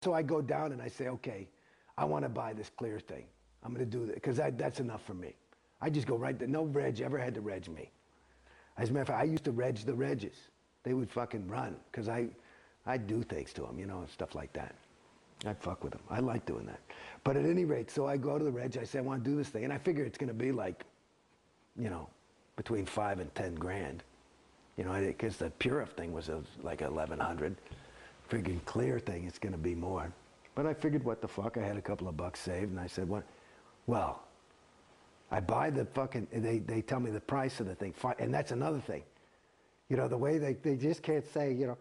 so I go down and I say, okay, I want to buy this clear thing. I'm going to do that because that's enough for me. I just go right there. No reg ever had to reg me. As a matter of fact, I used to reg the regs. They would fucking run because I do things to them, you know, stuff like that. I fuck with them. I like doing that. But at any rate, so I go to the reg. I say, I want to do this thing. And I figure it's going to be like, you know, between 5 and 10 grand. You know, because the Purif thing was like 1,100. Friggin' clear thing, it's going to be more. But I figured, what the fuck? I had a couple of bucks saved. And I said, what? Well, I buy the fucking, they tell me the price of the thing. And that's another thing. You know, the way they just can't say, you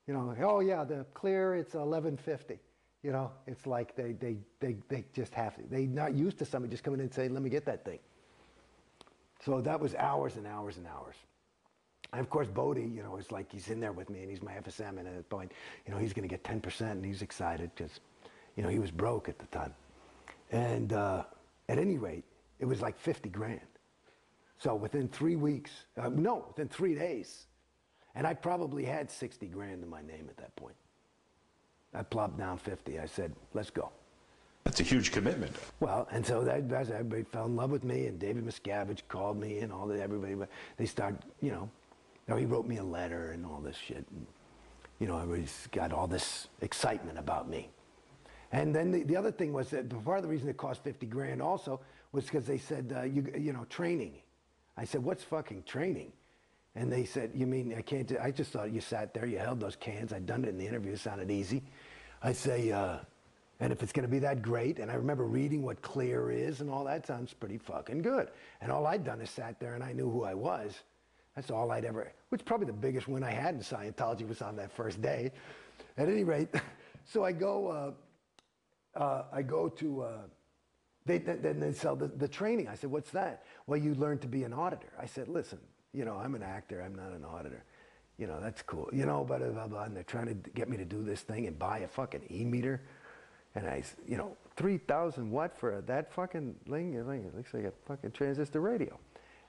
know, oh yeah, the clear, it's 1150. You know, it's like they just have to. They're not used to somebody just coming in and saying, let me get that thing. So that was hours and hours and hours. And of course, Bodie, you know, it's like he's in there with me and he's my FSM, and at that point, you know, he's going to get 10% and he's excited because, you know, he was broke at the time. And at any rate, it was like 50 grand. So within 3 weeks, within 3 days, and I probably had 60 grand in my name at that point. I plopped down 50. I said, let's go. That's a huge commitment. Well, and so everybody fell in love with me, and David Miscavige called me and all that. Everybody, they started, you know, he wrote me a letter and all this shit. And, you know, everybody's got all this excitement about me. And then the other thing was that part of the reason it cost 50 grand also was because they said, you know, training. I said, what's fucking training? And they said, you mean I can't do, I just thought you sat there, you held those cans. I'd done it in the interview, it sounded easy. I say, and if it's going to be that great, and I remember reading what clear is and all that, sounds pretty fucking good. And all I'd done is sat there and I knew who I was. That's all I'd ever, which probably the biggest win I had in Scientology was on that first day. At any rate, so I go to, then they sell the training. I said, what's that? Well, you learn to be an auditor. I said, listen, you know, I'm an actor, I'm not an auditor. You know, that's cool. You know, blah, blah, blah, and they're trying to get me to do this thing and buy a fucking e-meter. And I, you know, 3,000 what for that fucking thing? It looks like a fucking transistor radio.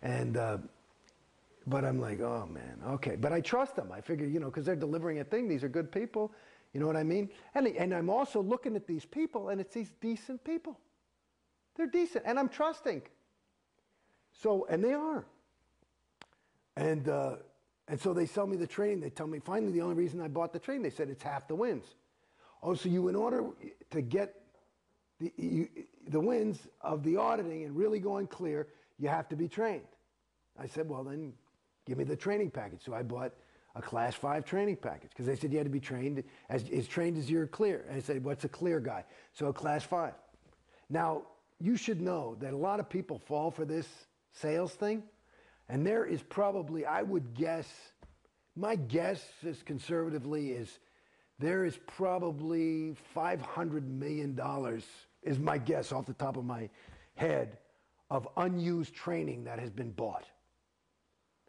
And, but I'm like, oh man, okay. But I trust them. I figure, you know, because they're delivering a thing. These are good people. You know what I mean? And I'm also looking at these people, and it's these decent people. They're decent, and I'm trusting. So, and they are. And so they sell me the training. They tell me, finally, the only reason I bought the training, they said it's half the wins. Oh, so you, in order to get the wins of the auditing and really going clear, you have to be trained. I said, well, then give me the training package. So I bought a class 5 training package because they said you had to be trained as trained as you're clear. And I said, what's a clear guy? So a class 5. Now, you should know that a lot of people fall for this sales thing. And there is probably, I would guess, my guess is conservatively is there is probably $500 million, is my guess off the top of my head, of unused training that has been bought.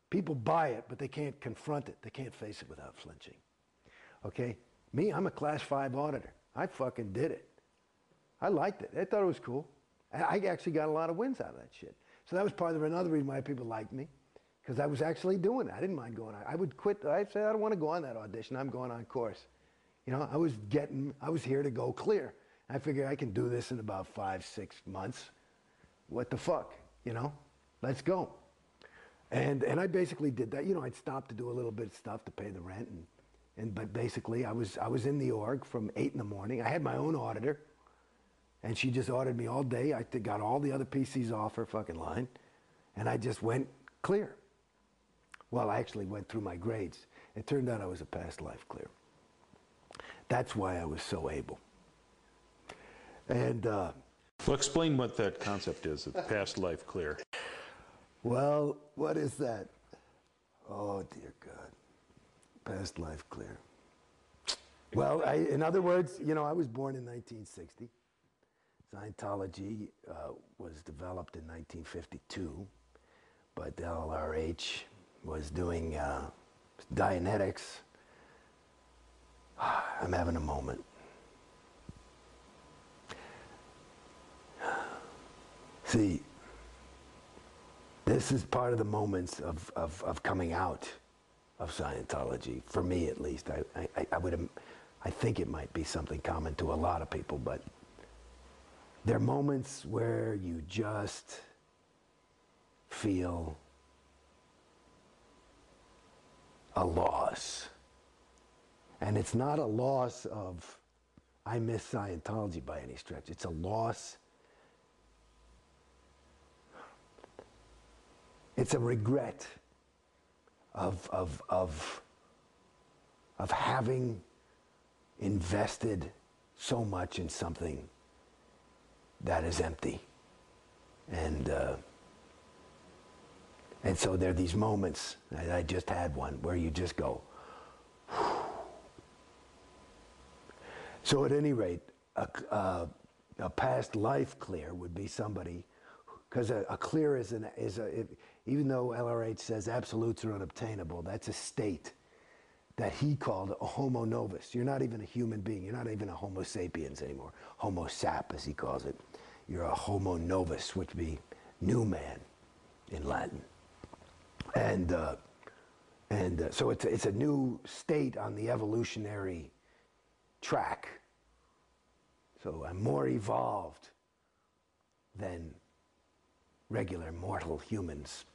People buy it, but they can't confront it. They can't face it without flinching. Okay? Me, I'm a class 5 auditor. I fucking did it. I liked it. I thought it was cool. I actually got a lot of wins out of that shit. So that was part of another reason why people liked me, because I was actually doing it. I didn't mind going on. I would quit. I'd say, I don't want to go on that audition. I'm going on course. You know, I was here to go clear. I figured I can do this in about 5-6 months. What the fuck? You know, let's go. And I basically did that. You know, I'd stop to do a little bit of stuff to pay the rent. But basically, I was in the org from 8 in the morning. I had my own auditor. And she just audited me all day. I got all the other PCs off her fucking line. And I just went clear. Well, I actually went through my grades. It turned out I was a past life clear. That's why I was so able. And well, explain what that concept is of past life clear. Well, what is that? Oh, dear God. Past life clear. Well, in other words, you know, I was born in 1960. Scientology was developed in 1952, but the LRH was doing Dianetics. I'm having a moment. See, this is part of the moments of coming out of Scientology, for me at least. I I think it might be something common to a lot of people, but there are moments where you just feel a loss. And it's not a loss of, I miss Scientology by any stretch. It's a loss. It's a regret of having invested so much in something that is empty. And so there are these moments, I just had one, where you just go, whew. So at any rate, a past life clear would be somebody, because a clear even though LRH says absolutes are unobtainable, that's a state that he called a homo novus. You're not even a human being. You're not even a homo sapiens anymore. Homo sap, as he calls it. You're a homo novus, which would be new man in Latin. And so it's a new state on the evolutionary track. So I'm more evolved than regular mortal humans